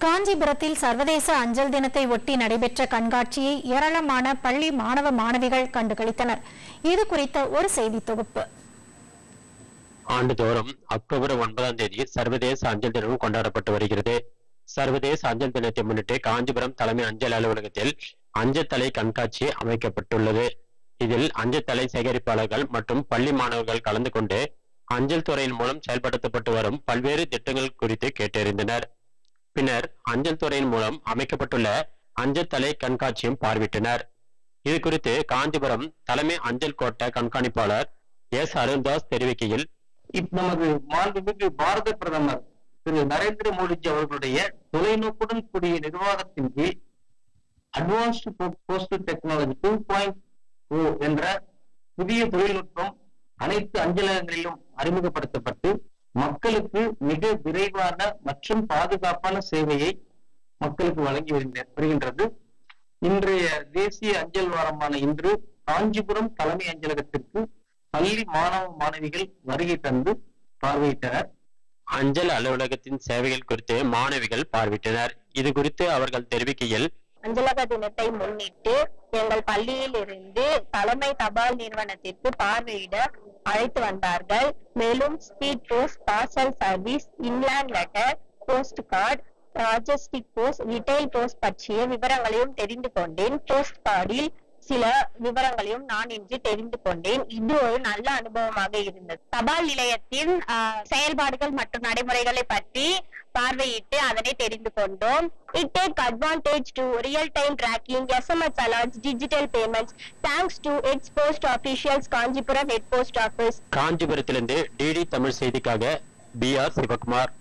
காஞ்சிபுரத்தில் சர்வதேச அஞ்சல் தினத்தை ஒட்டி நடைபெற்ற கண்காட்சியை ஏராளமான பள்ளி மாணவ மாணவிகள் கண்டுகளித்தனர். இது குறித்த ஒரு செய்தி தொகுப்பு. ஆண்டுதோறும் அக்டோபர் 9ஆம் தேதி சர்வதேச அஞ்சல் தினம் கொண்டாடப்பட்டு வருகிறது. சர்வதேச அஞ்சல் தினத்தை முன்னிட்டு காஞ்சிபுரம் தலைமை அஞ்சல் அலுவலகத்தில் அஞ்சல் தலை கண்காட்சி அமைக்கப்பட்டுள்ளது. இதில் அஞ்சல் தலை சேகரிப்பாளர்கள் மற்றும் பள்ளி மாணவர்கள் கலந்து கொண்டு அஞ்சல் துறையின் மூலம் செயல்படுத்தப்பட்டு வரும் பல்வேறு திட்டங்கள் குறித்து கேட்டறிந்தனர். பின்னர் அஞ்சல் துறையின் மூலம் அமைக்கப்பட்டுள்ள அஞ்சல் தலை கண்காட்சியும் பார்வையிட்டனர். இது குறித்து காஞ்சிபுரம் தலைமை அஞ்சல் கோட்ட கண்காணிப்பாளர் எஸ் அருண்தாஸ் தெரிவிக்கையில், நமது மாண்புமிகு பாரத பிரதமர் திரு நரேந்திர மோடிஜி அவர்களுடைய தொலைநோக்குடன் கூடிய நிர்வாகத்தின் கீழ் அட்வான்ஸ்டு போஸ்டல் டெக்னாலஜி 2.0 என்ற புதிய தொழில்நுட்பம் அனைத்து அஞ்சலகங்களிலும் அறிமுகப்படுத்தப்பட்டு மக்களுக்கு மிக விரைவான மற்றும் பாதுகாப்பான சேவையை மக்களுக்கு வழங்கி வருகின்றது. இன்றைய தேசிய அஞ்சல் வாரமான இன்று காஞ்சிபுரம் தலைமை அஞ்சலகத்திற்கு பள்ளி மாணவ மாணவிகள் வருகை தந்து பார்வையிட்டனர். அஞ்சல் அலுவலகத்தின் சேவைகள் குறித்து மாணவிகள் பார்வையிட்டனர். இது குறித்து அவர்கள் தெரிவிக்கையில், அஞ்சலக தினத்தை முன்னிட்டு எங்கள் பள்ளியில் இருந்து தலைமை தபால் நிறுவனத்திற்கு பார்வையிட அழைத்து வந்தார்கள். மேலும் speed post, parcel service, inland letter, post card, logistic post, retail post பற்றிய விவரங்களையும் தெரிந்து கொண்டேன். போஸ்ட் கார்டில் சில விவரங்களையும் நான் இன்று தெரிந்து கொண்டேன். இது ஒரு நல்ல அனுபவமாக இருந்தது. தபால் நிலையத்தின் செயல்பாடுகள் மற்றும் நடைமுறைகளை பற்றி பார்வையிட்டு அதனை தெரிந்து கொண்டோம். It take advantage to real-time tracking, SMS alerts, digital payments. Thanks to its post officials, Kanchipuram head post office. காஞ்சிபுரத்திலிருந்து டிடி தமிழ் செய்திக்காக BR சிவகுமார்.